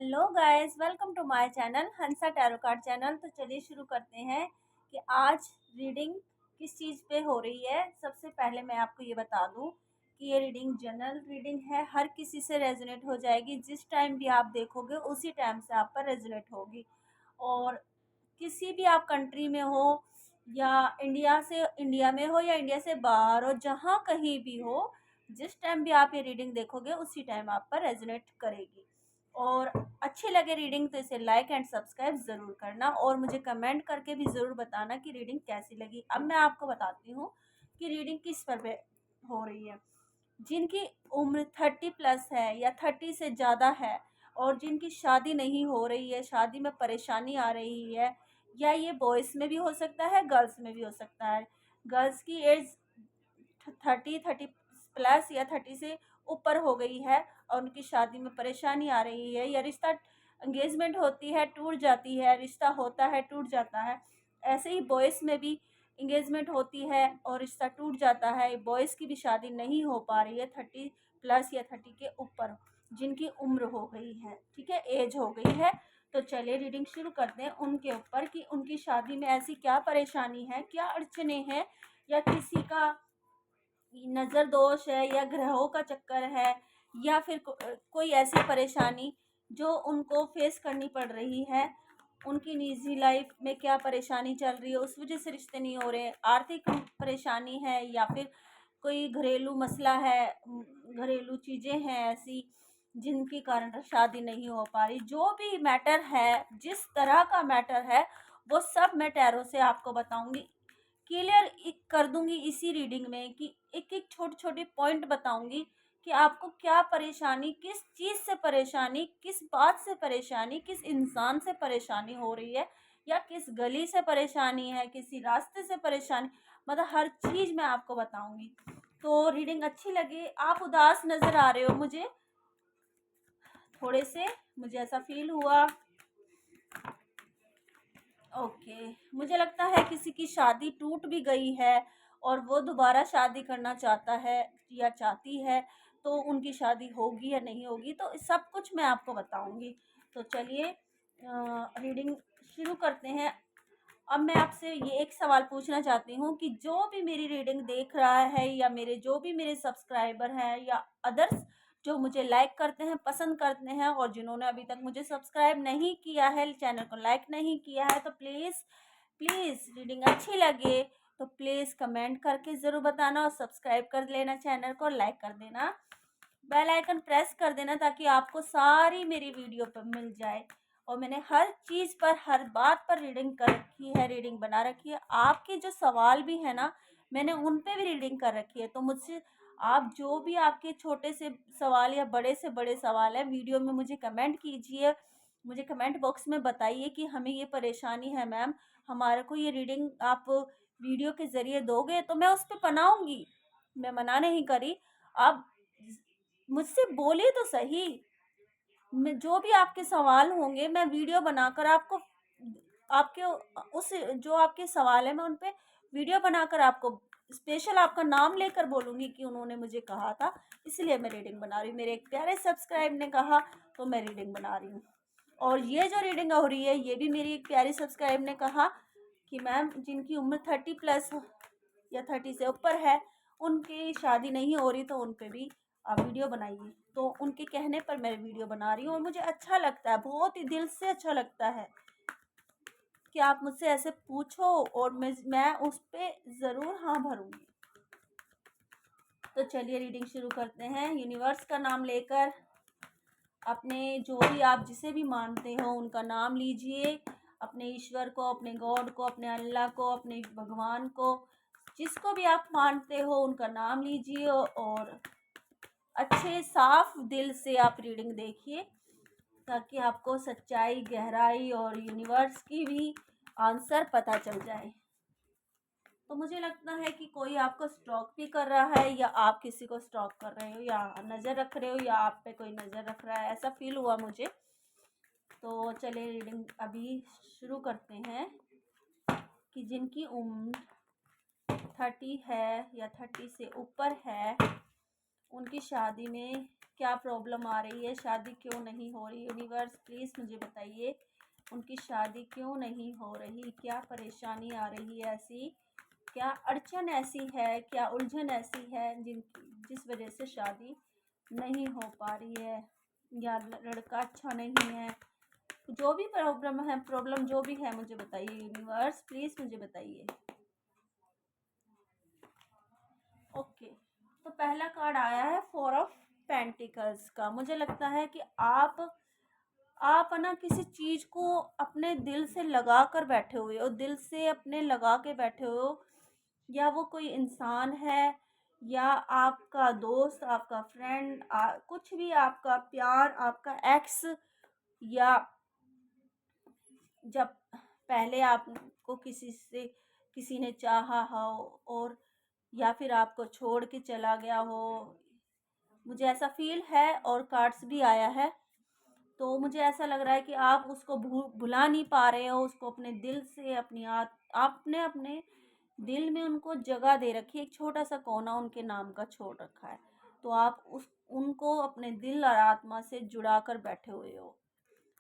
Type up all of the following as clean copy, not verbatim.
Hello guys, welcome to my channel Hansa tarot card channel. तो चलिए शुरू करते हैं कि आज रीडिंग किस चीज़ पे हो रही है। सबसे पहले मैं आपको ये बता दूं कि ये रीडिंग जनरल रीडिंग है, हर किसी से रेजोनेट हो जाएगी। जिस टाइम भी आप देखोगे उसी टाइम से आप पर रेजोनेट होगी। और किसी भी आप कंट्री में हो या इंडिया में हो या इंडिया से बाहर हो, जहाँ कहीं भी हो, जिस टाइम भी आप ये रीडिंग देखोगे उसी टाइम आप पर रेजोनेट करेगी। और अच्छी लगे रीडिंग तो इसे लाइक एंड सब्सक्राइब ज़रूर करना और मुझे कमेंट करके भी ज़रूर बताना कि रीडिंग कैसी लगी। अब मैं आपको बताती हूँ कि रीडिंग किस पर हो रही है। जिनकी उम्र 30+ है या 30 से ज़्यादा है और जिनकी शादी नहीं हो रही है, शादी में परेशानी आ रही है, या ये बॉयज़ में भी हो सकता है, गर्ल्स में भी हो सकता है। गर्ल्स की एज 30+ या 30 से ऊपर हो गई है और उनकी शादी में परेशानी आ रही है, या रिश्ता एंगेजमेंट होती है टूट जाती है, रिश्ता होता है टूट जाता है। ऐसे ही बॉयज़ में भी एंगेजमेंट होती है और रिश्ता टूट जाता है। बॉयज़ की भी शादी नहीं हो पा रही है 30+ या 30 के ऊपर, जिनकी उम्र हो गई है, ठीक है, एज हो गई है। तो चलिए रीडिंग शुरू करते हैं उनके ऊपर कि उनकी शादी में ऐसी क्या परेशानी है, क्या अड़चने हैं, या किसी का नज़र दोष है, या ग्रहों का चक्कर है, या फिर कोई ऐसी परेशानी जो उनको फेस करनी पड़ रही है। उनकी निजी लाइफ में क्या परेशानी चल रही है, उस वजह से रिश्ते नहीं हो रहे, आर्थिक परेशानी है, या फिर कोई घरेलू मसला है, घरेलू चीज़ें हैं ऐसी जिनके कारण शादी नहीं हो पा रही। जो भी मैटर है, जिस तरह का मैटर है, वो सब मैं टैरो से आपको बताऊंगी, क्लियर कर दूंगी इसी रीडिंग में, कि एक एक छोटे छोटे पॉइंट बताऊंगी कि आपको क्या परेशानी, किस चीज़ से परेशानी, किस बात से परेशानी, किस इंसान से परेशानी हो रही है, या किस गली से परेशानी है, किसी रास्ते से परेशानी, मतलब हर चीज़ मैं आपको बताऊंगी। तो रीडिंग अच्छी लगी। आप उदास नज़र आ रहे हो मुझे, थोड़े से मुझे ऐसा फील हुआ। ओके, मुझे लगता है किसी की शादी टूट भी गई है और वो दोबारा शादी करना चाहता है या चाहती है, तो उनकी शादी होगी या नहीं होगी, तो सब कुछ मैं आपको बताऊंगी। तो चलिए रीडिंग शुरू करते हैं। अब मैं आपसे ये एक सवाल पूछना चाहती हूँ कि जो भी मेरी रीडिंग देख रहा है, या जो भी मेरे सब्सक्राइबर हैं, या अदर्स जो मुझे लाइक करते हैं, पसंद करते हैं, और जिन्होंने अभी तक मुझे सब्सक्राइब नहीं किया है, चैनल को लाइक नहीं किया है, तो प्लीज़ प्लीज़ रीडिंग अच्छी लगे तो प्लीज़ कमेंट करके ज़रूर बताना, और सब्सक्राइब कर लेना चैनल को, लाइक कर देना, बेल आइकन प्रेस कर देना, ताकि आपको सारी मेरी वीडियो पर मिल जाए। और मैंने हर चीज़ पर, हर बात पर रीडिंग कर रखी है, रीडिंग बना रखी है। आपके जो सवाल भी है ना, मैंने उन पे भी रीडिंग कर रखी है। तो मुझसे आप जो भी आपके छोटे से सवाल या बड़े से बड़े सवाल है, वीडियो में मुझे कमेंट कीजिए, मुझे कमेंट बॉक्स में बताइए कि हमें ये परेशानी है मैम, हमारे को ये रीडिंग आप वीडियो के ज़रिए दोगे, तो मैं उस पर बनाऊँगी, मैं मना नहीं करी। आप मुझसे बोलिए तो सही, मैं जो भी आपके सवाल होंगे मैं वीडियो बनाकर आपको, आपके उस जो आपके सवाल है मैं उन पे वीडियो बनाकर आपको स्पेशल आपका नाम लेकर बोलूँगी कि उन्होंने मुझे कहा था, इसलिए मैं रीडिंग बना रही हूँ। मेरे एक प्यारे सब्सक्राइब ने कहा तो मैं रीडिंग बना रही हूँ। और ये जो रीडिंग हो रही है ये भी मेरी एक प्यारी सब्सक्राइब ने कहा कि मैम जिनकी उम्र 30+ या 30 से ऊपर है, उनकी शादी नहीं हो रही, तो उन पे भी आप वीडियो बनाइए। तो उनके कहने पर मैं वीडियो बना रही हूँ, और मुझे अच्छा लगता है, बहुत ही दिल से अच्छा लगता है कि आप मुझसे ऐसे पूछो, और मैं उस पे ज़रूर हाँ भरूँगी। तो चलिए रीडिंग शुरू करते हैं। यूनिवर्स का नाम लेकर अपने जो भी आप जिसे भी मानते हो उनका नाम लीजिए, अपने ईश्वर को, अपने गॉड को, अपने अल्लाह को, अपने भगवान को, जिसको भी आप मानते हो उनका नाम लीजिए, और अच्छे साफ दिल से आप रीडिंग देखिए, ताकि आपको सच्चाई, गहराई और यूनिवर्स की भी आंसर पता चल जाए। तो मुझे लगता है कि कोई आपको स्टॉक भी कर रहा है, या आप किसी को स्टॉक कर रहे हो, या नज़र रख रहे हो, या आप पे कोई नज़र रख रहा है, ऐसा फील हुआ मुझे। तो चलिए रीडिंग अभी शुरू करते हैं कि जिनकी उम्र 30 है या 30 से ऊपर है, उनकी शादी में क्या प्रॉब्लम आ रही है, शादी क्यों नहीं हो रही। यूनिवर्स प्लीज़ मुझे बताइए उनकी शादी क्यों नहीं हो रही, क्या परेशानी आ रही है ऐसी, क्या अड़चन ऐसी है, क्या उलझन ऐसी है जिस वजह से शादी नहीं हो पा रही है, या लड़का अच्छा नहीं है। जो भी प्रॉब्लम जो भी है मुझे बताइए यूनिवर्स प्लीज़ मुझे बताइए। ओके, तो पहला कार्ड आया है 4 ऑफ पेंटिकल्स का। मुझे लगता है कि आप ना किसी चीज़ को अपने दिल से लगा कर बैठे हुए हो, दिल से अपने लगा के बैठे हो, या वो कोई इंसान है, या आपका दोस्त, आपका फ्रेंड, कुछ भी, आपका प्यार, आपका एक्स, या जब पहले आपको किसी ने चाहा हो, और या फिर आपको छोड़ के चला गया हो। मुझे ऐसा फील है और कार्ड्स भी आया है, तो मुझे ऐसा लग रहा है कि आप उसको भुला नहीं पा रहे हो, उसको अपने दिल से, आपने अपने दिल में उनको जगह दे रखी है, एक छोटा सा कोना उनके नाम का छोड़ रखा है। तो आप उनको अपने दिल और आत्मा से जुड़ा कर बैठे हुए हो।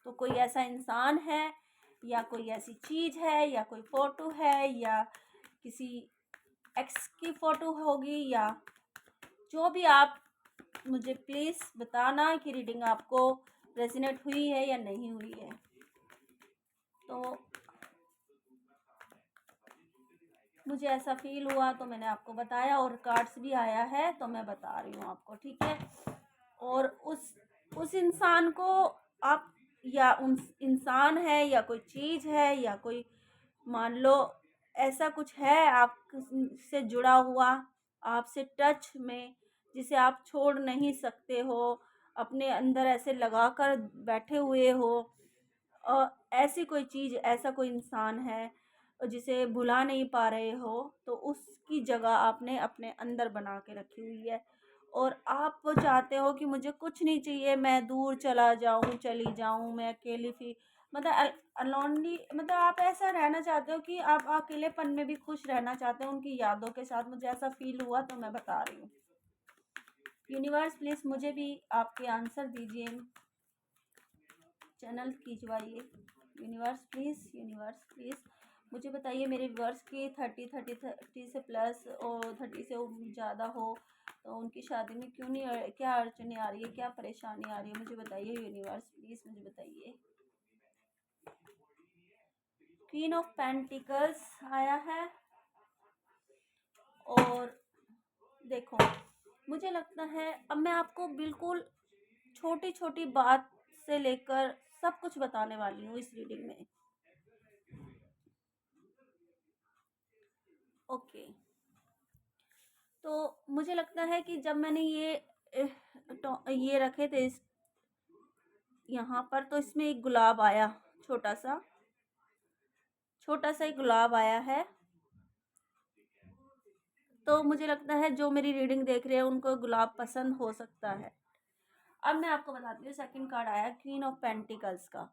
तो कोई ऐसा इंसान है, या कोई ऐसी चीज़ है, या कोई फ़ोटो है, या किसी एक्स की फ़ोटो होगी, या जो भी आप मुझे प्लीज़ बताना कि रीडिंग आपको रेजोनेट हुई है या नहीं हुई है। तो मुझे ऐसा फील हुआ तो मैंने आपको बताया, और कार्ड्स भी आया है तो मैं बता रही हूँ आपको, ठीक है। और उस इंसान को आप, या उन इंसान है, या कोई चीज़ है, या कोई, मान लो ऐसा कुछ है आपसे जुड़ा हुआ, आपसे टच में, जिसे आप छोड़ नहीं सकते हो, अपने अंदर ऐसे लगा कर बैठे हुए हो, और ऐसी कोई चीज़, ऐसा कोई इंसान है जिसे भुला नहीं पा रहे हो, तो उसकी जगह आपने अपने अंदर बना के रखी हुई है। और आप वो चाहते हो कि मुझे कुछ नहीं चाहिए, मैं दूर चला जाऊं, चली जाऊं, मैं अकेली मतलब अलोनली, मतलब आप ऐसा रहना चाहते हो कि आप अकेलेपन में भी खुश रहना चाहते हो उनकी यादों के साथ। मुझे ऐसा फील हुआ तो मैं बता रही हूँ। यूनिवर्स प्लीज़ मुझे भी आपके आंसर दीजिए, चैनल खिंचवाइए। यूनिवर्स प्लीज़ मुझे बताइए, मेरे व्यूअर्स की 30 से प्लस और 30 से ज़्यादा हो, तो उनकी शादी में क्यों नहीं, क्या अड़चने आ रही है, क्या परेशानी आ रही है, मुझे बताइए यूनिवर्स प्लीज़ मुझे बताइए। क्वीन ऑफ पेंटिकल्स आया है, और देखो मुझे लगता है अब मैं आपको बिल्कुल छोटी छोटी बात से लेकर सब कुछ बताने वाली हूँ इस रीडिंग में। ओके, तो मुझे लगता है कि जब मैंने ये रखे थे यहाँ पर, तो इसमें एक गुलाब आया, छोटा सा एक गुलाब आया है। तो मुझे लगता है जो मेरी रीडिंग देख रहे हैं उनको गुलाब पसंद हो सकता है। अब मैं आपको बताती हूँ, सेकंड कार्ड आया क्वीन ऑफ पेंटिकल्स का।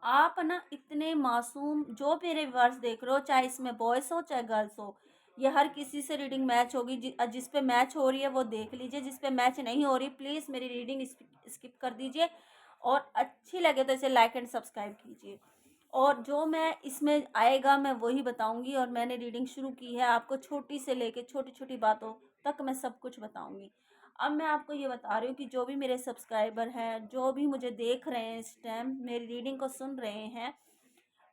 आप ना इतने मासूम, जो मेरे वर्ड्स देख रहे हो, चाहे इसमें बॉयज़ हो चाहे गर्ल्स हो, ये हर किसी से रीडिंग मैच होगी। जिस पे मैच हो रही है वो देख लीजिए, जिस पे मैच नहीं हो रही प्लीज़ मेरी रीडिंग स्किप कर दीजिए, और अच्छी लगे तो इसे लाइक एंड सब्सक्राइब कीजिए। और जो मैं इसमें आएगा मैं वही बताऊंगी, और मैंने रीडिंग शुरू की है, आपको छोटी से लेके छोटी छोटी बातों तक मैं सब कुछ बताऊंगी। अब मैं आपको ये बता रही हूँ कि जो भी मेरे सब्सक्राइबर हैं, जो भी मुझे देख रहे हैं इस टाइम, मेरी रीडिंग को सुन रहे हैं,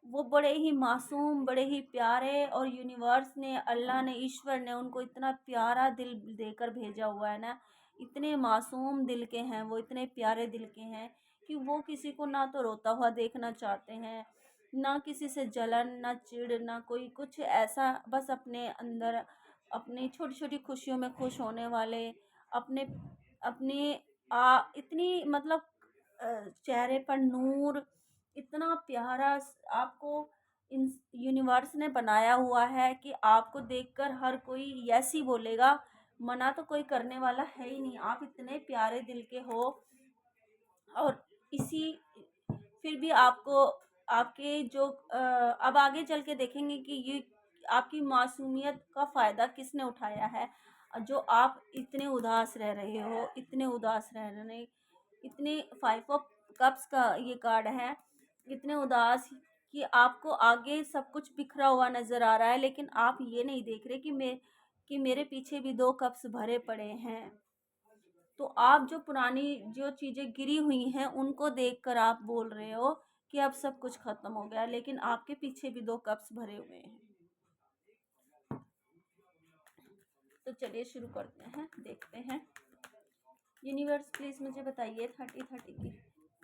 वो बड़े ही मासूम, बड़े ही प्यारे, और यूनिवर्स ने, अल्लाह ने, ईश्वर ने उनको इतना प्यारा दिल देकर भेजा हुआ है ना। इतने मासूम दिल के हैं वो, इतने प्यारे दिल के हैं कि वो किसी को ना तो रोता हुआ देखना चाहते हैं, ना किसी से जलन, ना चिढ़, ना कोई कुछ ऐसा, बस अपने अंदर अपनी छोटी छोटी खुशियों में खुश होने वाले, अपने अपने इतनी मतलब चेहरे पर नूर, इतना प्यारा आपको इन यूनिवर्स ने बनाया हुआ है कि आपको देखकर हर कोई यस ही बोलेगा, मना तो कोई करने वाला है ही नहीं। आप इतने प्यारे दिल के हो, और इसी फिर भी आपको आपके जो अब आगे चल के देखेंगे कि ये आपकी मासूमियत का फ़ायदा किसने उठाया है। जो आप इतने उदास रह रहे हो, इतने उदास रह रहे, इतने 5 ऑफ कप्स का ये कार्ड है, इतने उदास कि आपको आगे सब कुछ बिखरा हुआ नज़र आ रहा है, लेकिन आप ये नहीं देख रहे कि मेरे पीछे भी 2 कप्स भरे पड़े हैं। तो आप जो पुरानी जो चीज़ें गिरी हुई हैं उनको देखकर आप बोल रहे हो कि अब सब कुछ ख़त्म हो गया, लेकिन आपके पीछे भी 2 कप्स भरे हुए हैं। तो चलिए शुरू करते हैं, देखते हैं। यूनिवर्स प्लीज़ मुझे बताइए 30 की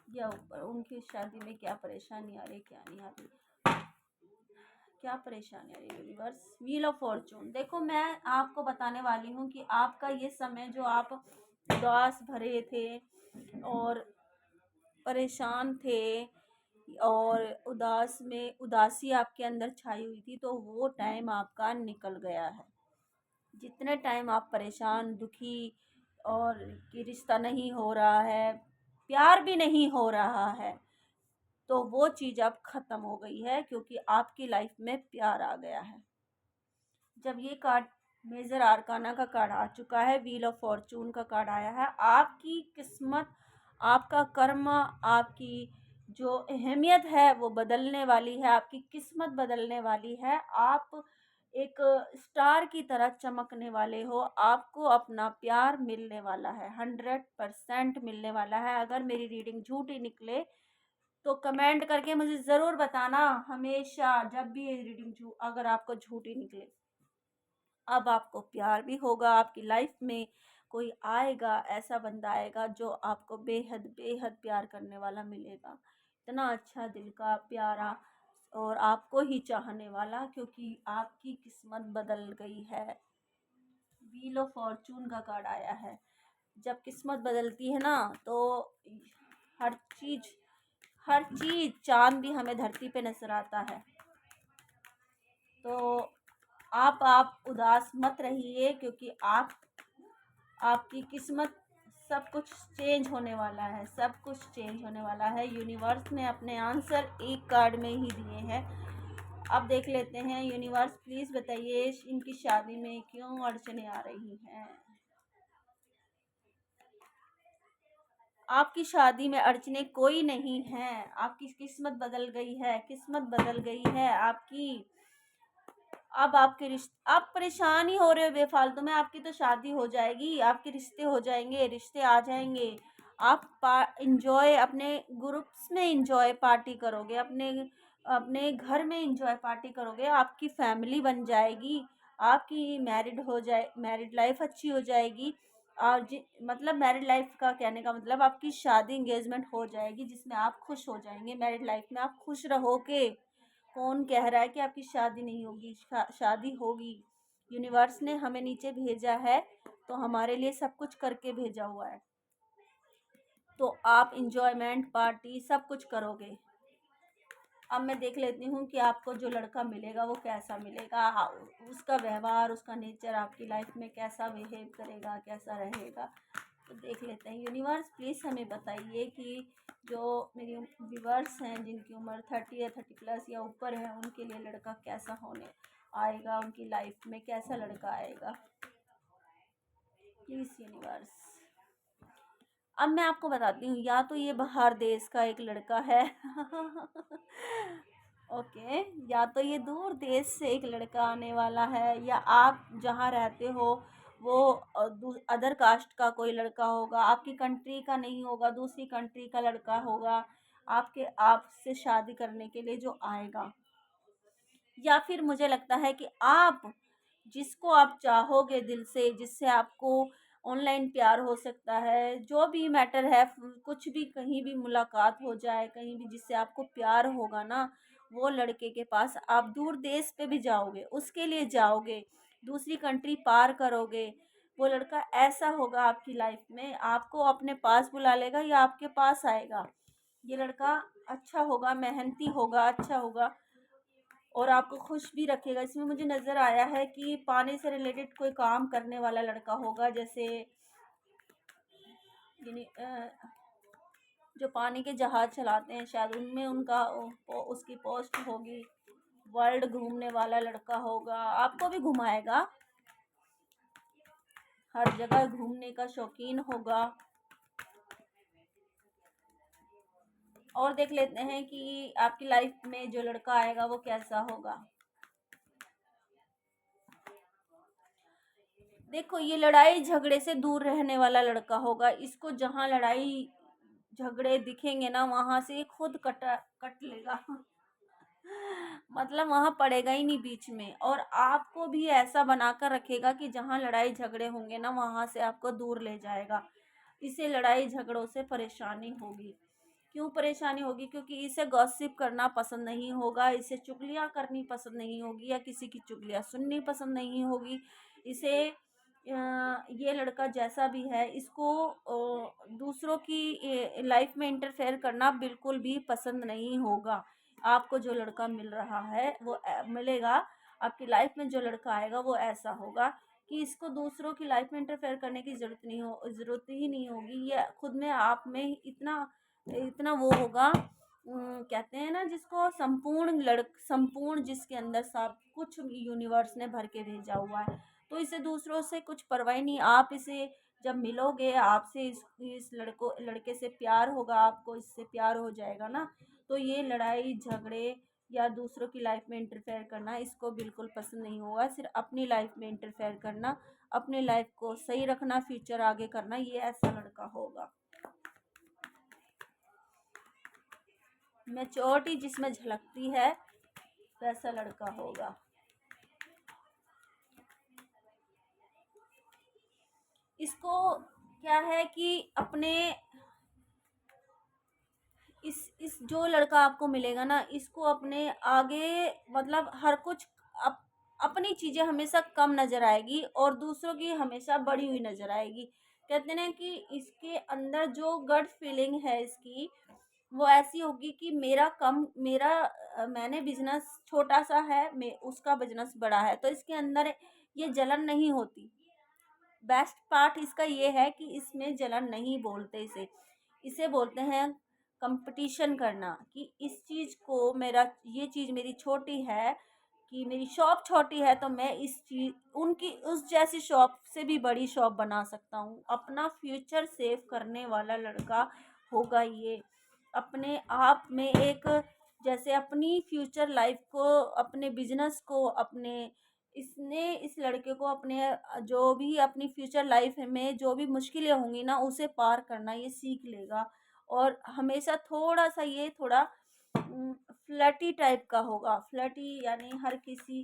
या ऊपर उनकी शादी में क्या परेशानी आ रही, क्या नहीं आ रही, क्या परेशानी आ रही यूनिवर्स। व्हील ऑफ फॉर्चून, देखो मैं आपको बताने वाली हूँ कि आपका ये समय जो आप उदास भरे थे और परेशान थे और उदासी आपके अंदर छाई हुई थी, तो वो टाइम आपका निकल गया है। जितने टाइम आप परेशान, दुखी और कि रिश्ता नहीं हो रहा है, प्यार भी नहीं हो रहा है, तो वो चीज़ अब ख़त्म हो गई है, क्योंकि आपकी लाइफ में प्यार आ गया है। जब ये कार्ड मेजर आर्काना का कार्ड आ चुका है, व्हील ऑफ फॉर्चून का कार्ड आया है, आपकी किस्मत, आपका कर्म, आपकी जो अहमियत है वो बदलने वाली है, आपकी किस्मत बदलने वाली है। आप एक स्टार की तरह चमकने वाले हो, आपको अपना प्यार मिलने वाला है, 100% मिलने वाला है। अगर मेरी रीडिंग झूठी निकले तो कमेंट करके मुझे ज़रूर बताना, हमेशा जब भी ये रीडिंग अगर आपको झूठी निकले। अब आपको प्यार भी होगा, आपकी लाइफ में कोई आएगा, ऐसा बंदा आएगा जो आपको बेहद बेहद प्यार करने वाला मिलेगा, इतना अच्छा दिल का प्यारा और आपको ही चाहने वाला, क्योंकि आपकी किस्मत बदल गई है। व्हील ऑफ फॉर्चून का कार्ड आया है। जब किस्मत बदलती है ना, तो हर चीज़ हर चीज़, चाँद भी हमें धरती पे नजर आता है। तो आप उदास मत रहिए, क्योंकि आपकी किस्मत, सब कुछ चेंज होने वाला है, सब कुछ चेंज होने वाला है। यूनिवर्स ने अपने आंसर एक कार्ड में ही दिए हैं। अब देख लेते हैं, यूनिवर्स प्लीज़ बताइए इनकी शादी में क्यों अड़चने आ रही हैं। आपकी शादी में अड़चने कोई नहीं है, आपकी किस्मत बदल गई है, किस्मत बदल गई है आपकी। अब आपके रिश्ते, आप परेशान ही हो रहे हो बेफालतू में, आपकी तो शादी हो जाएगी, आपके रिश्ते हो जाएंगे, रिश्ते आ जाएंगे। आप इंजॉय अपने ग्रुप्स में इंजॉय पार्टी करोगे, अपने अपने घर में इंजॉय पार्टी करोगे, आपकी फैमिली बन जाएगी, आपकी मैरिड लाइफ अच्छी हो जाएगी। और मतलब मैरिड लाइफ का कहने का मतलब आपकी शादी इंगेजमेंट हो जाएगी, जिसमें आप खुश हो जाएंगे, मैरिड लाइफ में आप खुश रहोगे। कौन कह रहा है कि आपकी शादी नहीं होगी? शादी होगी। यूनिवर्स ने हमें नीचे भेजा है, तो हमारे लिए सब कुछ करके भेजा हुआ है, तो आप इंजॉयमेंट पार्टी सब कुछ करोगे। अब मैं देख लेती हूँ कि आपको जो लड़का मिलेगा वो कैसा मिलेगा, उसका व्यवहार, उसका नेचर आपकी लाइफ में कैसा बिहेव करेगा, कैसा रहेगा। तो देख लेते हैं। यूनिवर्स प्लीज़ हमें बताइए कि जो मेरी व्यूवर्स हैं जिनकी उम्र 30 या 30+ या ऊपर है, उनके लिए लड़का कैसा होने आएगा, उनकी लाइफ में कैसा लड़का आएगा, प्लीज़ यूनिवर्स। अब मैं आपको बताती हूँ, या तो ये बाहर देश का एक लड़का है ओके, या तो ये दूर देश से एक लड़का आने वाला है, या आप जहाँ रहते हो वो अदर कास्ट का कोई लड़का होगा, आपकी कंट्री का नहीं होगा, दूसरी कंट्री का लड़का होगा, आपसे शादी करने के लिए जो आएगा। या फिर मुझे लगता है कि आप जिसको आप चाहोगे दिल से, जिससे आपको ऑनलाइन प्यार हो सकता है, जो भी मैटर है, कुछ भी कहीं भी मुलाकात हो जाए, कहीं भी जिससे आपको प्यार होगा ना, वो लड़के के पास आप दूर देश पे भी जाओगे, उसके लिए जाओगे, दूसरी कंट्री पार करोगे। वो लड़का ऐसा होगा आपकी लाइफ में, आपको अपने पास बुला लेगा या आपके पास आएगा। ये लड़का अच्छा होगा, मेहनती होगा, अच्छा होगा और आपको खुश भी रखेगा। इसमें मुझे नज़र आया है कि पानी से रिलेटेड कोई काम करने वाला लड़का होगा, जैसे जो पानी के जहाज चलाते हैं, शायद उनमें उसकी पोस्ट होगी। वर्ल्ड घूमने वाला लड़का होगा, आपको भी घुमाएगा। हर जगह घूमने का शौकीन होगा। और देख लेते हैं कि आपकी लाइफ में जो लड़का आएगा वो कैसा होगा। देखो, ये लड़ाई झगड़े से दूर रहने वाला लड़का होगा। इसको जहाँ लड़ाई झगड़े दिखेंगे ना, वहां से ये खुद कट लेगा। मतलब वहां पड़ेगा ही नहीं बीच में, और आपको भी ऐसा बनाकर रखेगा कि जहाँ लड़ाई झगड़े होंगे ना, वहां से आपको दूर ले जाएगा। इसे लड़ाई झगड़ों से परेशानी होगी। क्यों परेशानी होगी? क्योंकि इसे गॉसिप करना पसंद नहीं होगा, इसे चुगलियाँ करनी पसंद नहीं होगी, या किसी की चुगलियाँ सुननी पसंद नहीं होगी। इसे ये लड़का जैसा भी है, इसको दूसरों की लाइफ में इंटरफेयर करना बिल्कुल भी पसंद नहीं होगा। आपको जो लड़का मिल रहा है वो मिलेगा, आपकी लाइफ में जो लड़का आएगा वो ऐसा होगा कि इसको दूसरों की लाइफ में इंटरफेयर करने की ज़रूरत ही नहीं होगी। ये खुद में आप में इतना इतना वो होगा, कहते हैं ना जिसको संपूर्ण, जिसके अंदर सब कुछ यूनिवर्स ने भर के भेजा हुआ है। तो इसे दूसरों से कुछ परवाह नहीं। आप इसे जब मिलोगे, आपसे इस लड़के से प्यार होगा, आपको इससे प्यार हो जाएगा ना, तो ये लड़ाई झगड़े या दूसरों की लाइफ में इंटरफेयर करना इसको बिल्कुल पसंद नहीं होगा। सिर्फ अपनी लाइफ में इंटरफेयर करना, अपनी लाइफ को सही रखना, फ्यूचर आगे करना, ये ऐसा लड़का होगा। मैच्योरिटी जिसमें झलकती है वैसा लड़का होगा। इसको क्या है कि अपने इस जो लड़का आपको मिलेगा ना, इसको अपने आगे मतलब हर कुछ अपनी चीज़ें हमेशा कम नज़र आएगी और दूसरों की हमेशा बढ़ी हुई नज़र आएगी। कहते हैं कि इसके अंदर जो गट फीलिंग है इसकी, वो ऐसी होगी कि मैंने बिजनेस छोटा सा है, उसका बिजनेस बड़ा है, तो इसके अंदर ये जलन नहीं होती। बेस्ट पार्ट इसका ये है कि इसमें जलन नहीं बोलते इसे बोलते हैं कंपटीशन करना। कि इस चीज़ को ये चीज़ मेरी छोटी है, कि मेरी शॉप छोटी है, तो मैं इस चीज़ उनकी उस जैसी शॉप से भी बड़ी शॉप बना सकता हूँ। अपना फ्यूचर सेव करने वाला लड़का होगा ये। अपने आप में एक, जैसे अपनी फ्यूचर लाइफ को, अपने बिजनेस को, इस लड़के को अपने जो भी अपनी फ्यूचर लाइफ में जो भी मुश्किलें होंगी ना, उसे पार करना ये सीख लेगा। और हमेशा थोड़ा फ्लर्टी टाइप का होगा। फ्लर्टी यानी हर किसी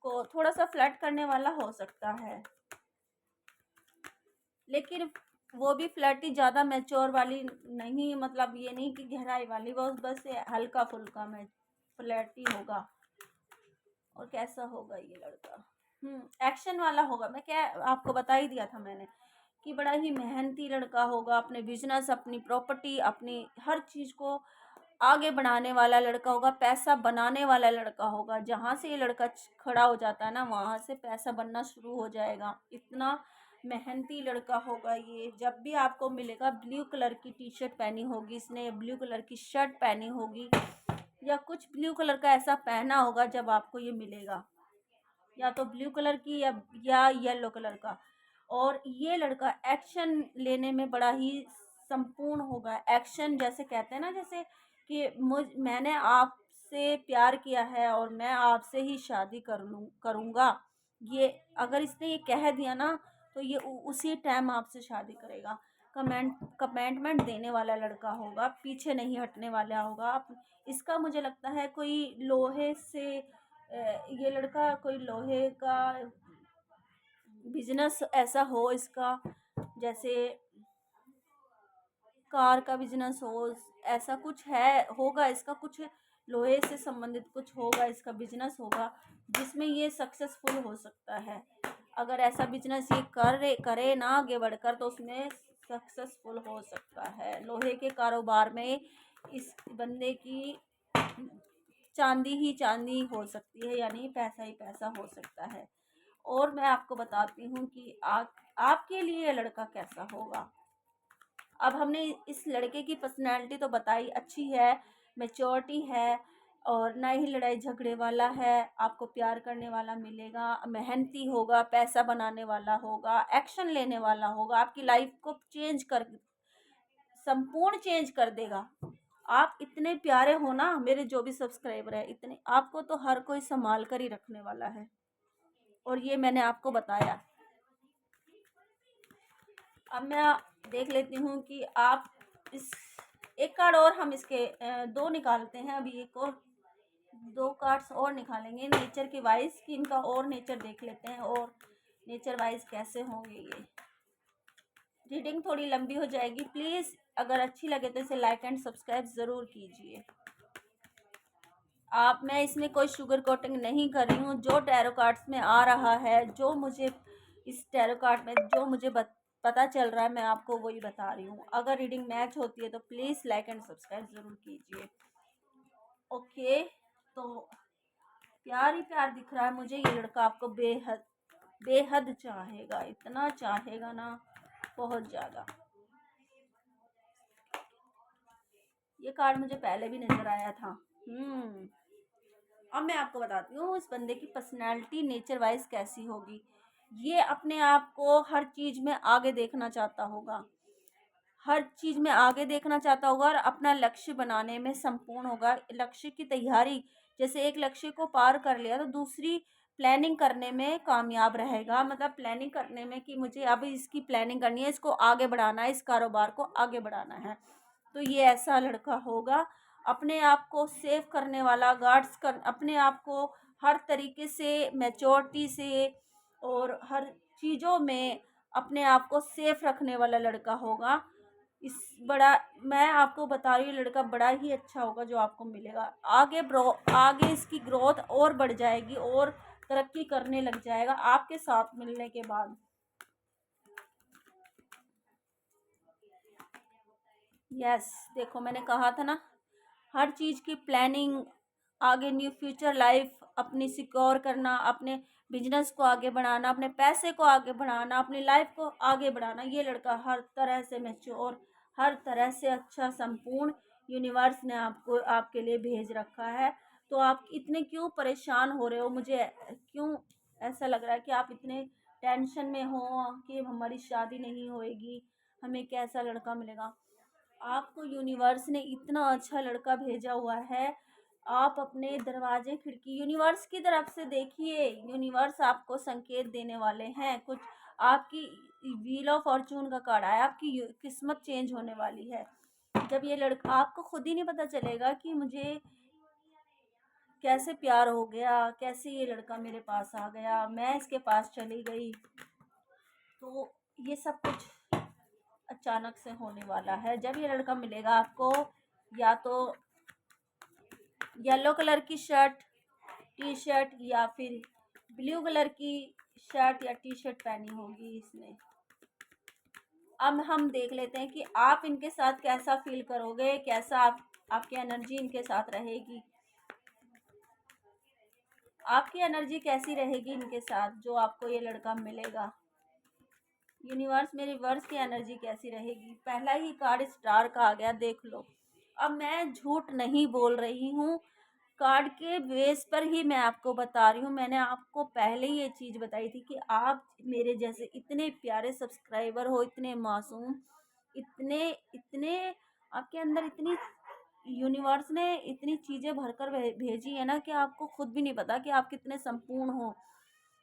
को थोड़ा सा फ्लर्ट करने वाला हो सकता है, लेकिन वो भी फ्लर्टी ज़्यादा मैच्योर वाली नहीं, मतलब ये नहीं कि गहराई वाली, वो बस हल्का फुल्का में फ्लर्टी होगा। और कैसा होगा ये लड़का? एक्शन वाला होगा। मैं क्या आपको बता ही दिया था मैंने कि बड़ा ही मेहनती लड़का होगा। अपने बिजनेस, अपनी प्रॉपर्टी, अपनी हर चीज़ को आगे बढ़ाने वाला लड़का होगा। पैसा बनाने वाला लड़का होगा। जहाँ से ये लड़का खड़ा हो जाता है ना, वहाँ से पैसा बनना शुरू हो जाएगा। इतना मेहनती लड़का होगा ये। जब भी आपको मिलेगा, ब्लू कलर की टी शर्ट पहनी होगी इसने, ब्लू कलर की शर्ट पहनी होगी, या कुछ ब्लू कलर का ऐसा पहना होगा जब आपको ये मिलेगा, या तो ब्लू कलर की या येलो कलर का। और ये लड़का एक्शन लेने में बड़ा ही संपूर्ण होगा। एक्शन जैसे कहते हैं ना, जैसे कि मैंने आपसे प्यार किया है और मैं आपसे ही शादी करूँगा। ये अगर इसने ये कह दिया ना, तो ये उसी टाइम आपसे शादी करेगा। कमेंटमेंट देने वाला लड़का होगा, पीछे नहीं हटने वाला होगा। इसका मुझे लगता है कोई लोहे से ये लड़का कोई लोहे का बिजनेस ऐसा हो इसका, जैसे कार का बिजनेस हो, ऐसा कुछ होगा इसका। कुछ लोहे से संबंधित कुछ होगा, इसका बिजनेस होगा जिसमें ये सक्सेसफुल हो सकता है। अगर ऐसा बिजनेस ये करे ना आगे बढ़कर, तो उसमें सक्सेसफुल हो सकता है। लोहे के कारोबार में इस बंदे की चांदी ही चांदी हो सकती है, यानी पैसा ही पैसा हो सकता है। और मैं आपको बताती हूँ कि आपके लिए ये लड़का कैसा होगा। अब हमने इस लड़के की पर्सनैलिटी तो बताई, अच्छी है, मैच्योरिटी है, और ना ही लड़ाई झगड़े वाला है। आपको प्यार करने वाला मिलेगा, मेहनती होगा, पैसा बनाने वाला होगा, एक्शन लेने वाला होगा, आपकी लाइफ को संपूर्ण चेंज कर देगा। आप इतने प्यारे हो ना, मेरे जो भी सब्सक्राइबर है इतने, आपको तो हर कोई संभाल कर ही रखने वाला है, और ये मैंने आपको बताया। अब मैं देख लेती हूँ कि आप इस एक कार्ड और हम इसके दो निकालते हैं। अभी एक और दो कार्ड्स और निकालेंगे नेचर के वाइज, कि इनका और नेचर देख लेते हैं और नेचर वाइज कैसे होंगे ये। रीडिंग थोड़ी लंबी हो जाएगी, प्लीज़ अगर अच्छी लगे तो इसे लाइक एंड सब्सक्राइब ज़रूर कीजिए। मैं इसमें कोई शुगर कोटिंग नहीं कर रही हूँ। जो टैरो कार्ड्स में आ रहा है, जो मुझे इस टैरो कार्ड में जो मुझे पता चल रहा है, मैं आपको वही बता रही हूँ। अगर रीडिंग मैच होती है तो प्लीज़ लाइक एंड सब्सक्राइब ज़रूर कीजिए। ओके, तो प्यार ही प्यार दिख रहा है मुझे। ये लड़का आपको बेहद बेहद चाहेगा, इतना चाहेगा ना, बहुत ज़्यादा। ये कार्ड मुझे पहले भी नज़र आया था। अब मैं आपको बताती हूँ इस बंदे की पर्सनैलिटी नेचर वाइज कैसी होगी। ये अपने आप को हर चीज़ में आगे देखना चाहता होगा, हर चीज़ में आगे देखना चाहता होगा, और अपना लक्ष्य बनाने में संपूर्ण होगा। लक्ष्य की तैयारी, जैसे एक लक्ष्य को पार कर लिया तो दूसरी प्लानिंग करने में कामयाब रहेगा। मतलब प्लानिंग करने में कि मुझे अब इसकी प्लानिंग करनी है, इसको आगे बढ़ाना है, इस कारोबार को आगे बढ़ाना है। तो ये ऐसा लड़का होगा। अपने आप को सेव करने वाला, गार्ड्स कर अपने आप को हर तरीके से मैच्योरिटी से और हर चीज़ों में अपने आप को सेफ रखने वाला लड़का होगा। इस बड़ा मैं आपको बता रही हूँ, लड़का बड़ा ही अच्छा होगा जो आपको मिलेगा। आगे इसकी ग्रोथ और बढ़ जाएगी और तरक्की करने लग जाएगा आपके साथ मिलने के बाद। यस, देखो मैंने कहा था ना, हर चीज़ की प्लानिंग, आगे न्यू फ्यूचर लाइफ अपनी सिक्योर करना, अपने बिजनेस को आगे बढ़ाना, अपने पैसे को आगे बढ़ाना, अपनी लाइफ को आगे बढ़ाना। ये लड़का हर तरह से मैच्योर, हर तरह से अच्छा, संपूर्ण यूनिवर्स ने आपको आपके लिए भेज रखा है। तो आप इतने क्यों परेशान हो रहे हो? मुझे क्यों ऐसा लग रहा है कि आप इतने टेंशन में हो कि हमारी शादी नहीं होएगी, हमें कैसा लड़का मिलेगा? आपको यूनिवर्स ने इतना अच्छा लड़का भेजा हुआ है। आप अपने दरवाजे खिड़की यूनिवर्स की तरफ से देखिए। यूनिवर्स आपको संकेत देने वाले हैं कुछ। आपकी व्हील ऑफ फॉर्चून का कार्ड आया, आपकी किस्मत चेंज होने वाली है। जब ये लड़का, आपको खुद ही नहीं पता चलेगा कि मुझे कैसे प्यार हो गया, कैसे ये लड़का मेरे पास आ गया, मैं इसके पास चली गई। तो ये सब कुछ अचानक से होने वाला है। जब ये लड़का मिलेगा आपको, या तो येलो कलर की शर्ट, टी शर्ट, या फिर ब्लू कलर की शर्ट या टी शर्ट पहनी होगी इसने। अब हम देख लेते हैं कि आप इनके साथ कैसा फील करोगे, कैसा आपकी एनर्जी इनके साथ रहेगी। आपकी एनर्जी कैसी रहेगी इनके साथ, जो आपको ये लड़का मिलेगा। यूनिवर्स में रिवर्स की एनर्जी कैसी रहेगी। पहला ही कार्ड स्टार का आ गया, देख लो। अब मैं झूठ नहीं बोल रही हूँ, कार्ड के बेस पर ही मैं आपको बता रही हूँ। मैंने आपको पहले ही ये चीज़ बताई थी कि आप मेरे जैसे इतने प्यारे सब्सक्राइबर हो, इतने मासूम, इतने इतने आपके अंदर इतनी यूनिवर्स ने इतनी चीज़ें भरकर भेजी है ना, कि आपको खुद भी नहीं पता कि आप कितने संपूर्ण हो,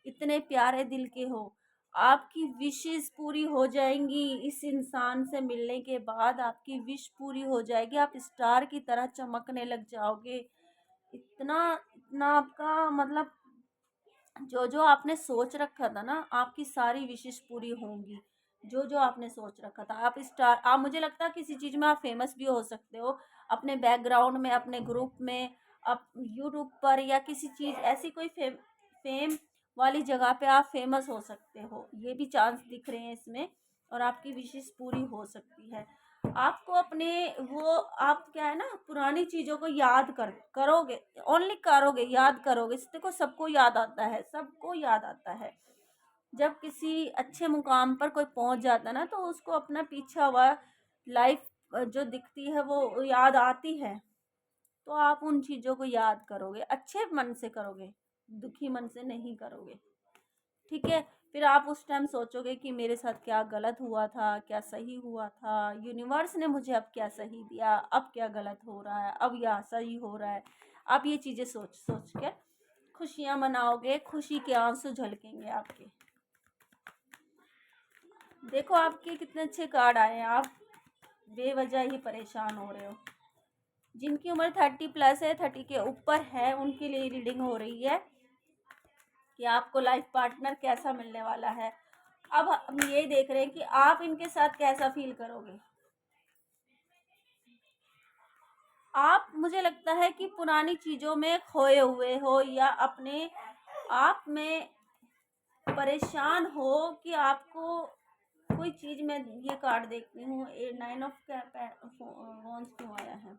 इतने प्यारे दिल के हो। आपकी विशेस पूरी हो जाएंगी। इस इंसान से मिलने के बाद आपकी विश पूरी हो जाएगी, आप स्टार की तरह चमकने लग जाओगे। इतना इतना आपका मतलब, जो जो आपने सोच रखा था ना, आपकी सारी विशेष पूरी होंगी। जो जो आपने सोच रखा था, आप स्टार, आप मुझे लगता है किसी चीज़ में आप फेमस भी हो सकते हो, अपने बैकग्राउंड में, अपने ग्रुप में, आप यूट्यूब पर या किसी चीज़ ऐसी कोई फेम वाली जगह पे आप फेमस हो सकते हो। ये भी चांस दिख रहे हैं इसमें, और आपकी विशेष पूरी हो सकती है। आपको अपने वो, आप क्या है ना, पुरानी चीज़ों को याद करोगे, ओनली करोगे, याद करोगे। देखो सबको याद आता है, सबको याद आता है। जब किसी अच्छे मुकाम पर कोई पहुंच जाता है ना, तो उसको अपना पीछा हुआ लाइफ जो दिखती है वो याद आती है। तो आप उन चीज़ों को याद करोगे, अच्छे मन से करोगे, दुखी मन से नहीं करोगे। ठीक है? फिर आप उस टाइम सोचोगे कि मेरे साथ क्या गलत हुआ था, क्या सही हुआ था, यूनिवर्स ने मुझे अब क्या सही दिया, अब क्या गलत हो रहा है, अब या सही हो रहा है। आप ये चीज़ें सोच सोच के खुशियाँ मनाओगे, खुशी के आंसू झलकेंगे आपके। देखो आपके कितने अच्छे कार्ड आए हैं, आप बेवजह ही परेशान हो रहे हो। जिनकी उम्र 30+ है, 30 के ऊपर है, उनके लिए रीडिंग हो रही है कि आपको लाइफ पार्टनर कैसा मिलने वाला है। अब हम ये देख रहे हैं कि आप इनके साथ कैसा फील करोगे। आप, मुझे लगता है कि पुरानी चीज़ों में खोए हुए हो या अपने आप में परेशान हो कि आपको कोई चीज़ में, ये कार्ड देखती हूँ, 9 ऑफ वॉन्ड्स क्यों आया है।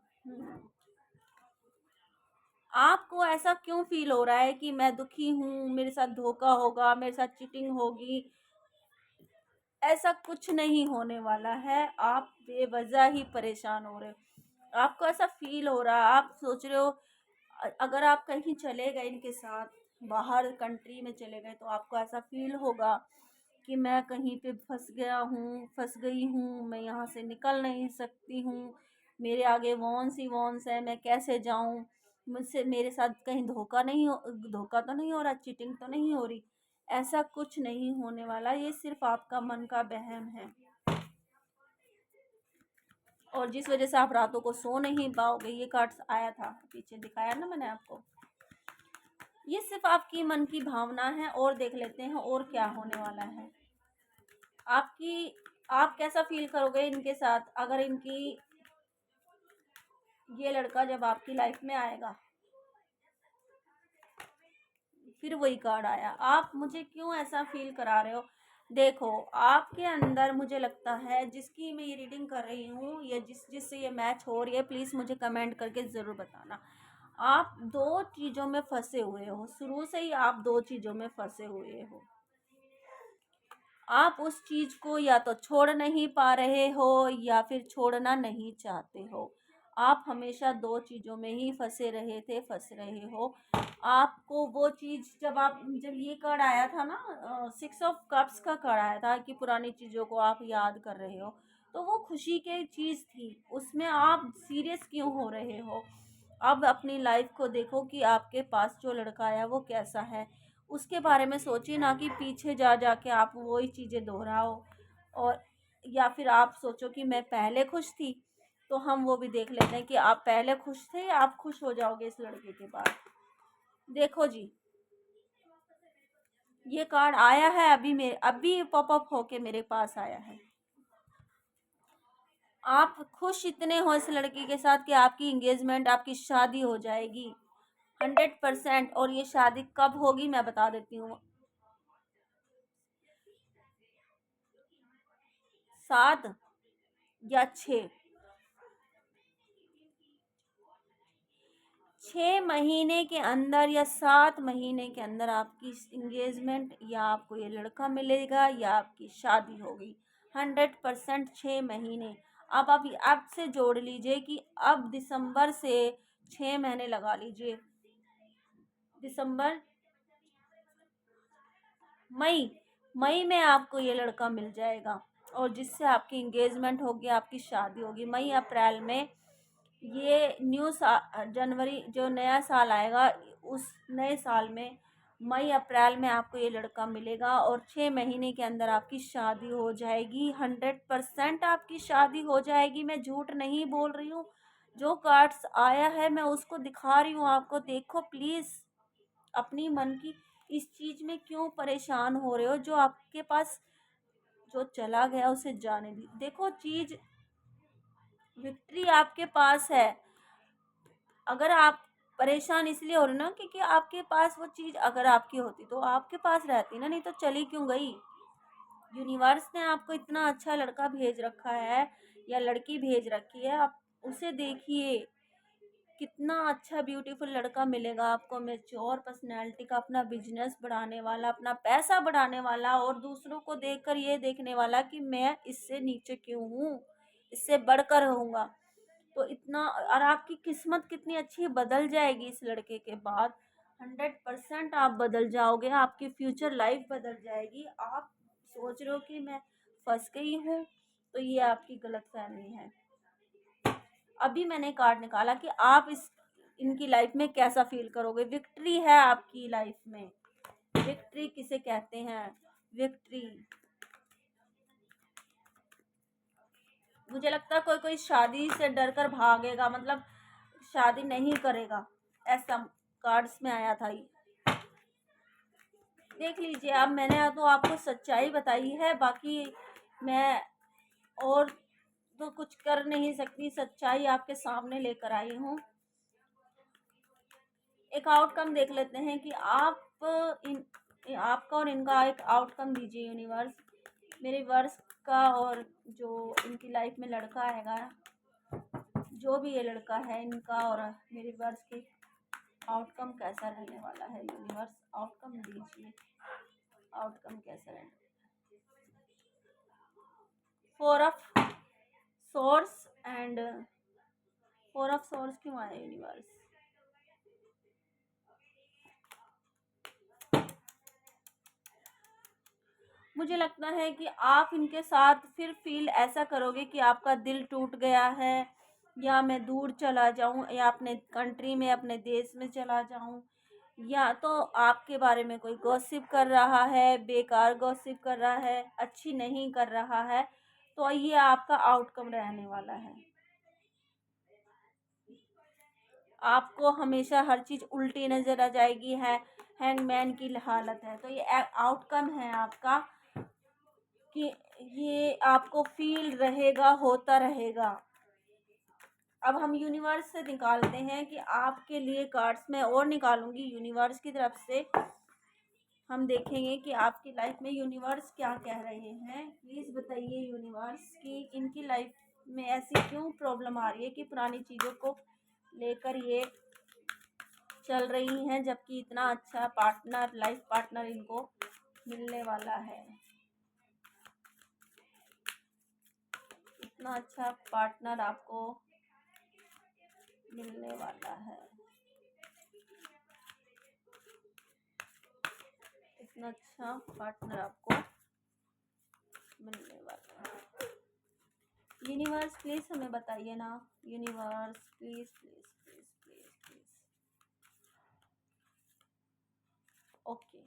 आपको ऐसा क्यों फील हो रहा है कि मैं दुखी हूँ, मेरे साथ धोखा होगा, मेरे साथ चीटिंग होगी। ऐसा कुछ नहीं होने वाला है, आप बेवजह ही परेशान हो रहे हो। आपको ऐसा फील हो रहा है, आप सोच रहे हो अगर आप कहीं चले गए इनके साथ, बाहर कंट्री में चले गए, तो आपको ऐसा फील होगा कि मैं कहीं पे फंस गया हूँ, फंस गई हूँ, मैं यहाँ से निकल नहीं सकती हूँ, मेरे आगे वॉन्स ही वॉन्स है, मैं कैसे जाऊँ, मुझसे मेरे साथ कहीं धोखा तो नहीं हो रहा, चीटिंग तो नहीं हो रही। ऐसा कुछ नहीं होने वाला, ये सिर्फ आपका मन का वहम है। और जिस वजह से आप रातों को सो नहीं पाओगे, ये कार्ड आया था, पीछे दिखाया ना मैंने आपको, ये सिर्फ आपकी मन की भावना है। और देख लेते हैं और क्या होने वाला है। आपकी, आप कैसा फील करोगे इनके साथ अगर इनकी, ये लड़का जब आपकी लाइफ में आएगा। फिर वही कार्ड आया, आप मुझे क्यों ऐसा फील करा रहे हो। देखो आपके अंदर, मुझे लगता है जिसकी मैं ये रीडिंग कर रही हूँ, या जिससे ये मैच हो रही है, प्लीज़ मुझे कमेंट करके ज़रूर बताना। आप दो चीज़ों में फंसे हुए हो, शुरू से ही आप दो चीज़ों में फंसे हुए हो। आप उस चीज़ को या तो छोड़ नहीं पा रहे हो या फिर छोड़ना नहीं चाहते हो। आप हमेशा दो चीज़ों में ही फंस रहे हो। आपको वो चीज़, जब ये कार्ड आया था ना, 6 ऑफ कप्स का कार्ड आया था कि पुरानी चीज़ों को आप याद कर रहे हो, तो वो खुशी की चीज़ थी, उसमें आप सीरियस क्यों हो रहे हो। अब अपनी लाइफ को देखो कि आपके पास जो लड़का आया वो कैसा है, उसके बारे में सोचिए, ना कि पीछे जा जा के आप वही चीज़ें दोहराओ। और या फिर आप सोचो कि मैं पहले खुश थी, तो हम वो भी देख लेते हैं कि आप पहले खुश थे या आप खुश हो जाओगे इस लड़के के बाद। देखो जी, ये कार्ड आया है, अभी पॉप अप होके मेरे पास आया है। आप खुश इतने हो इस लड़की के साथ कि आपकी इंगेजमेंट, आपकी शादी हो जाएगी 100%। और ये शादी कब होगी मैं बता देती हूँ, 7 या 6 महीने के अंदर या 7 महीने के अंदर आपकी इंगेजमेंट, या आपको ये लड़का मिलेगा या आपकी शादी होगी 100%। 6 महीने। अब आप से जोड़ लीजिए कि अब दिसंबर से 6 महीने लगा लीजिए, दिसंबर, मई, मई में आपको ये लड़का मिल जाएगा और जिससे आपकी इंगेजमेंट होगी, आपकी शादी होगी मई अप्रैल में। ये जनवरी जो नया साल आएगा, उस नए साल में मई अप्रैल में आपको ये लड़का मिलेगा और 6 महीने के अंदर आपकी शादी हो जाएगी। 100% आपकी शादी हो जाएगी, मैं झूठ नहीं बोल रही हूँ। जो कार्ड्स आया है मैं उसको दिखा रही हूँ आपको, देखो प्लीज़। अपनी मन की इस चीज़ में क्यों परेशान हो रहे हो, जो आपके पास, जो चला गया उसे जाने दी। देखो चीज़, विक्ट्री आपके पास है। अगर आप परेशान इसलिए हो रहे ना, क्योंकि आपके पास वो चीज़ अगर आपकी होती तो आपके पास रहती ना, नहीं तो चली क्यों गई। यूनिवर्स ने आपको इतना अच्छा लड़का भेज रखा है या लड़की भेज रखी है, आप उसे देखिए, कितना अच्छा ब्यूटीफुल लड़का मिलेगा आपको, मैच्योर पर्सनैलिटी का, अपना बिजनेस बढ़ाने वाला, अपना पैसा बढ़ाने वाला, और दूसरों को देखकर ये देखने वाला कि मैं इससे नीचे क्यों हूँ, इससे बढ़कर रहूँगा। तो इतना, और आपकी किस्मत कितनी अच्छी बदल जाएगी इस लड़के के बाद। 100% आप बदल जाओगे, आपकी फ्यूचर लाइफ बदल जाएगी। आप सोच रहे हो कि मैं फंस गई हूँ, तो ये आपकी गलतफहमी है। अभी मैंने कार्ड निकाला कि आप इस इनकी लाइफ में कैसा फील करोगे। विक्ट्री है आपकी लाइफ में। विक्ट्री किसे कहते हैं? विक्ट्री, मुझे लगता है कोई कोई शादी से डर कर भागेगा, मतलब शादी नहीं करेगा, ऐसा कार्ड्स में आया था। ये देख लीजिए। अब मैंने तो आपको सच्चाई बताई है, बाकी मैं और तो कुछ कर नहीं सकती, सच्चाई आपके सामने लेकर आई हूँ। एक आउटकम देख लेते हैं कि आपका और इनका एक आउटकम दीजिए यूनिवर्स। मेरे वर्स का और जो इनकी लाइफ में लड़का आएगा, जो भी ये लड़का है इनका और मेरे वर्स के आउटकम कैसा रहने वाला है। यूनिवर्स आउटकम दीजिए, आउटकम कैसा रहने। Four of source and four of source क्यों आया यूनिवर्स? मुझे लगता है कि आप इनके साथ फिर फील ऐसा करोगे कि आपका दिल टूट गया है, या मैं दूर चला जाऊं, या अपने कंट्री में अपने देश में चला जाऊं, या तो आपके बारे में कोई गॉसिप कर रहा है, बेकार गॉसिप कर रहा है, अच्छी नहीं कर रहा है। तो ये आपका आउटकम रहने वाला है। आपको हमेशा हर चीज़ उल्टी नज़र आ जाएगी है, हैंगमैन की हालत है। तो ये आउटकम है आपका कि ये आपको फील रहेगा, होता रहेगा। अब हम यूनिवर्स से निकालते हैं कि आपके लिए कार्ड्स मैं और निकालूंगी यूनिवर्स की तरफ से। हम देखेंगे कि आपकी लाइफ में यूनिवर्स क्या कह रहे हैं। प्लीज़ बताइए यूनिवर्स कि इनकी लाइफ में ऐसी क्यों प्रॉब्लम आ रही है कि पुरानी चीज़ों को लेकर ये चल रही हैं, जबकि इतना अच्छा पार्टनर, लाइफ पार्टनर इनको मिलने वाला है। इतना अच्छा पार्टनर आपको मिलने वाला है। इतना अच्छा पार्टनर आपको मिलने वाला है। यूनिवर्स प्लीज हमें बताइए ना। Universe please please please please please. Okay,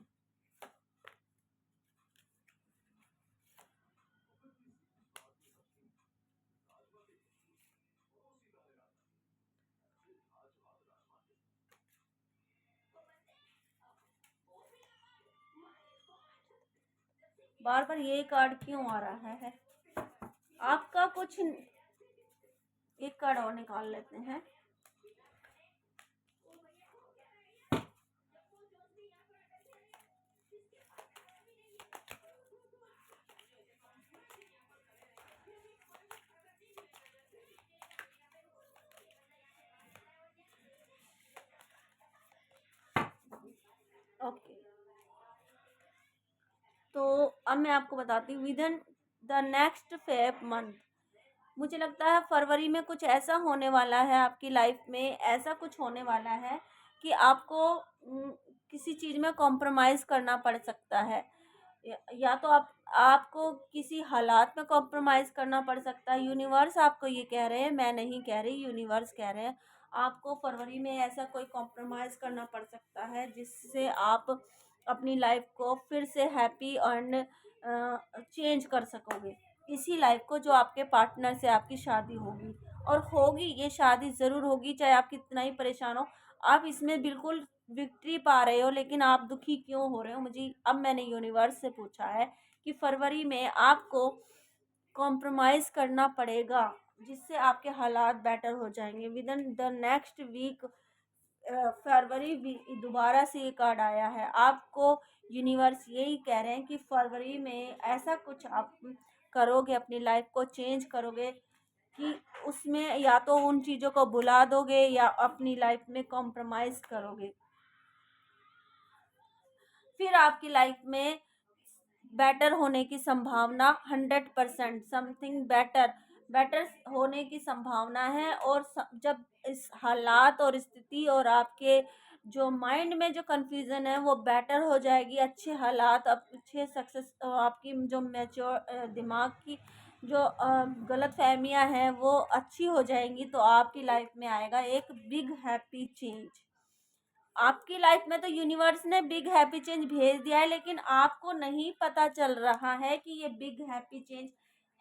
बार बार ये कार्ड क्यों आ रहा है? आपका कुछ, एक कार्ड और निकाल लेते हैं। ओके, तो अब मैं आपको बताती हूँ। विदिन द नेक्स्ट 5 मंथ, मुझे लगता है फरवरी में कुछ ऐसा होने वाला है आपकी लाइफ में, ऐसा कुछ होने वाला है कि आपको किसी चीज़ में कॉम्प्रोमाइज़ करना पड़ सकता है। या तो आपको किसी हालात में कॉम्प्रोमाइज़ करना पड़ सकता है। यूनिवर्स आपको ये कह रहे हैं, मैं नहीं कह रही, यूनिवर्स कह रहे हैं आपको फरवरी में ऐसा कोई कॉम्प्रोमाइज़ करना पड़ सकता है जिससे आप अपनी लाइफ को फिर से हैप्पी एंड चेंज कर सकोगे। इसी लाइफ को जो आपके पार्टनर से आपकी शादी होगी, और होगी, ये शादी ज़रूर होगी, चाहे आप कितना ही परेशान हो। आप इसमें बिल्कुल विक्ट्री पा रहे हो, लेकिन आप दुखी क्यों हो रहे हो? मुझे अब मैंने यूनिवर्स से पूछा है कि फरवरी में आपको कॉम्प्रोमाइज़ करना पड़ेगा, जिससे आपके हालात बेटर हो जाएंगे। Within the next week फरवरी दोबारा से ये कार्ड आया है। आपको यूनिवर्स यही कह रहे हैं कि फरवरी में ऐसा कुछ आप करोगे, अपनी लाइफ को चेंज करोगे कि उसमें या तो उन चीज़ों को भुला दोगे या अपनी लाइफ में कॉम्प्रोमाइज़ करोगे। फिर आपकी लाइफ में बेटर होने की संभावना 100%, समथिंग बेटर बेटर होने की संभावना है। और जब इस हालात और स्थिति और आपके जो माइंड में जो कन्फ्यूज़न है वो बेटर हो जाएगी, अच्छे हालात, अच्छे सक्सेस, आपकी जो मैच्योर दिमाग की जो गलतफ़हमियाँ हैं वो अच्छी हो जाएंगी, तो आपकी लाइफ में आएगा एक बिग हैप्पी चेंज। आपकी लाइफ में तो यूनिवर्स ने बिग हैप्पी चेंज भेज दिया है, लेकिन आपको नहीं पता चल रहा है कि ये बिग हैप्पी चेंज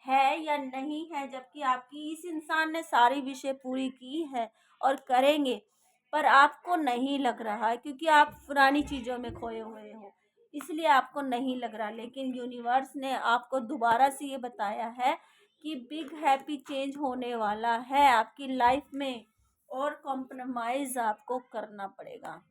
है या नहीं है, जबकि आपकी इस इंसान ने सारी विशें पूरी की है और करेंगे, पर आपको नहीं लग रहा है क्योंकि आप पुरानी चीज़ों में खोए हुए हो, इसलिए आपको नहीं लग रहा। लेकिन यूनिवर्स ने आपको दोबारा से ये बताया है कि बिग हैप्पी चेंज होने वाला है आपकी लाइफ में, और कॉम्प्रोमाइज़ आपको करना पड़ेगा।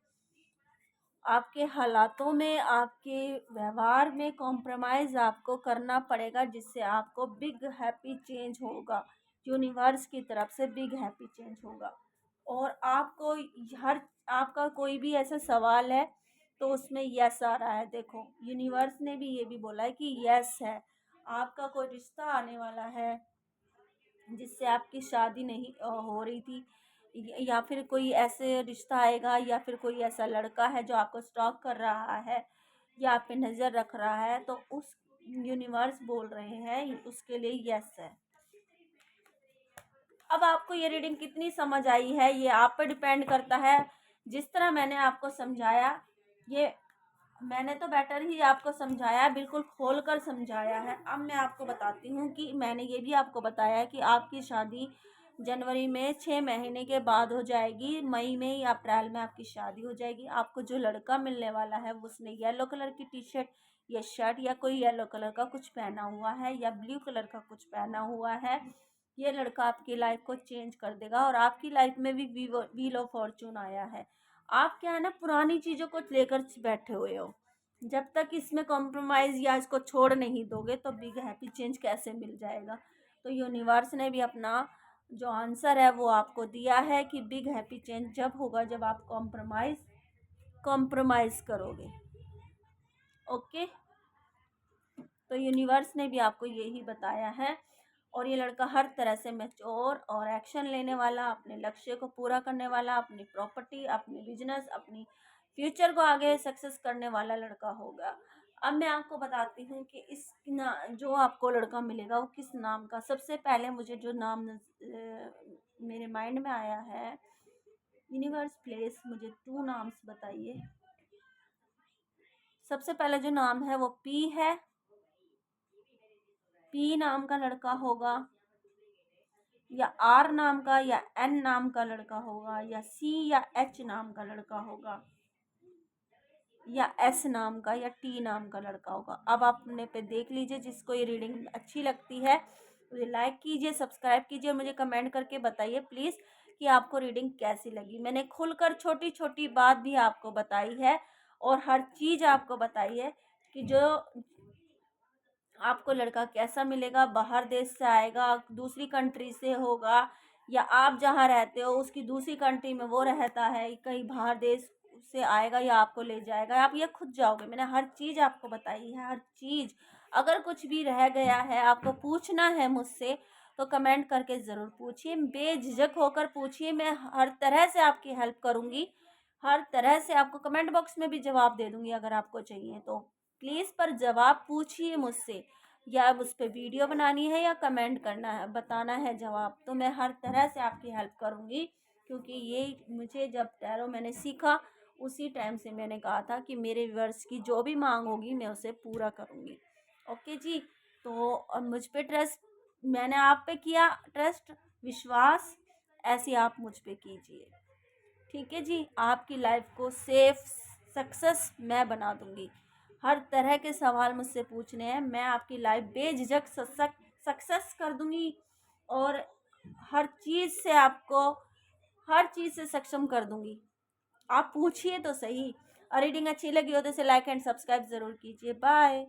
आपके हालातों में, आपके व्यवहार में कॉम्प्रोमाइज़ आपको करना पड़ेगा, जिससे आपको बिग हैप्पी चेंज होगा। यूनिवर्स की तरफ से बिग हैप्पी चेंज होगा। और आपको हर आपका कोई भी ऐसा सवाल है तो उसमें यस आ रहा है। देखो, यूनिवर्स ने भी ये भी बोला है कि यस है। आपका कोई रिश्ता आने वाला है जिससे आपकी शादी नहीं हो रही थी, या फिर कोई ऐसे रिश्ता आएगा, या फिर कोई ऐसा लड़का है जो आपको स्टॉक कर रहा है या आप पे नज़र रख रहा है, तो उस यूनिवर्स बोल रहे हैं उसके लिए यस है। अब आपको ये रीडिंग कितनी समझ आई है ये आप पे डिपेंड करता है। जिस तरह मैंने आपको समझाया, ये मैंने तो बेटर ही आपको समझाया है, बिल्कुल खोल कर समझाया है। अब मैं आपको बताती हूँ कि मैंने ये भी आपको बताया है कि आपकी शादी जनवरी में 6 महीने के बाद हो जाएगी, मई में या अप्रैल में आपकी शादी हो जाएगी। आपको जो लड़का मिलने वाला है उसने येलो कलर की टी शर्ट या शर्ट या कोई येलो कलर का कुछ पहना हुआ है या ब्लू कलर का कुछ पहना हुआ है। ये लड़का आपकी लाइफ को चेंज कर देगा, और आपकी लाइफ में भी व्हील ऑफ फॉर्चून आया है। आप क्या है ना, पुरानी चीज़ों को लेकर बैठे हुए हो। जब तक इसमें कॉम्प्रोमाइज़ या इसको छोड़ नहीं दोगे तो बिग हैप्पी चेंज कैसे मिल जाएगा। तो यूनिवर्स ने भी अपना जो आंसर है वो आपको दिया है कि बिग हैप्पी चेंज जब होगा जब आप कॉम्प्रोमाइज़ करोगे। ओके, तो यूनिवर्स ने भी आपको यही बताया है। और ये लड़का हर तरह से मैच्योर और एक्शन लेने वाला, अपने लक्ष्य को पूरा करने वाला, अपनी प्रॉपर्टी, अपनी बिजनेस, अपनी फ्यूचर को आगे सक्सेस करने वाला लड़का होगा। अब मैं आपको बताती हूँ कि जो आपको लड़का मिलेगा वो किस नाम का। सबसे पहले मुझे जो नाम मेरे माइंड में आया है, यूनिवर्स प्लेस मुझे 2 नाम्स बताइए। सबसे पहले जो नाम है वो पी है। पी नाम का लड़का होगा, या आर नाम का या एन नाम का लड़का होगा, या सी या एच नाम का लड़का होगा, या एस नाम का या टी नाम का लड़का होगा। अब आप अपने पे देख लीजिए, जिसको ये रीडिंग अच्छी लगती है मुझे लाइक कीजिए, सब्सक्राइब कीजिए, मुझे कमेंट करके बताइए प्लीज़ कि आपको रीडिंग कैसी लगी। मैंने खुलकर छोटी छोटी बात भी आपको बताई है, और हर चीज़ आपको बताई है कि जो आपको लड़का कैसा मिलेगा, बाहर देश से आएगा, दूसरी कंट्री से होगा, या आप जहाँ रहते हो उसकी दूसरी कंट्री में वो रहता है, कहीं बाहर देश से आएगा या आपको ले जाएगा, आप ये खुद जाओगे। मैंने हर चीज़ आपको बताई है, हर चीज़। अगर कुछ भी रह गया है, आपको पूछना है मुझसे, तो कमेंट करके ज़रूर पूछिए, बेझिझक होकर पूछिए। मैं हर तरह से आपकी हेल्प करूँगी, हर तरह से आपको कमेंट बॉक्स में भी जवाब दे दूँगी अगर आपको चाहिए तो। प्लीज़ पर जवाब पूछिए मुझसे, या उस पर वीडियो बनानी है या कमेंट करना है, बताना है जवाब, तो मैं हर तरह से आपकी हेल्प करूँगी। क्योंकि ये मुझे जब टैरो मैंने सीखा उसी टाइम से मैंने कहा था कि मेरे व्यूअर्स की जो भी मांग होगी मैं उसे पूरा करूँगी। ओके जी, तो मुझ पे ट्रस्ट, मैंने आप पे किया ट्रस्ट, विश्वास, ऐसे आप मुझ पे कीजिए। ठीक है जी, आपकी लाइफ को सेफ सक्सेस मैं बना दूंगी। हर तरह के सवाल मुझसे पूछने हैं, मैं आपकी लाइफ बेझिझक सक्सेस कर दूंगी, और हर चीज़ से आपको हर चीज़ से सक्षम कर दूंगी। आप पूछिए तो सही। और रीडिंग अच्छी लगी हो तो इसे लाइक एंड सब्सक्राइब ज़रूर कीजिए। बाय।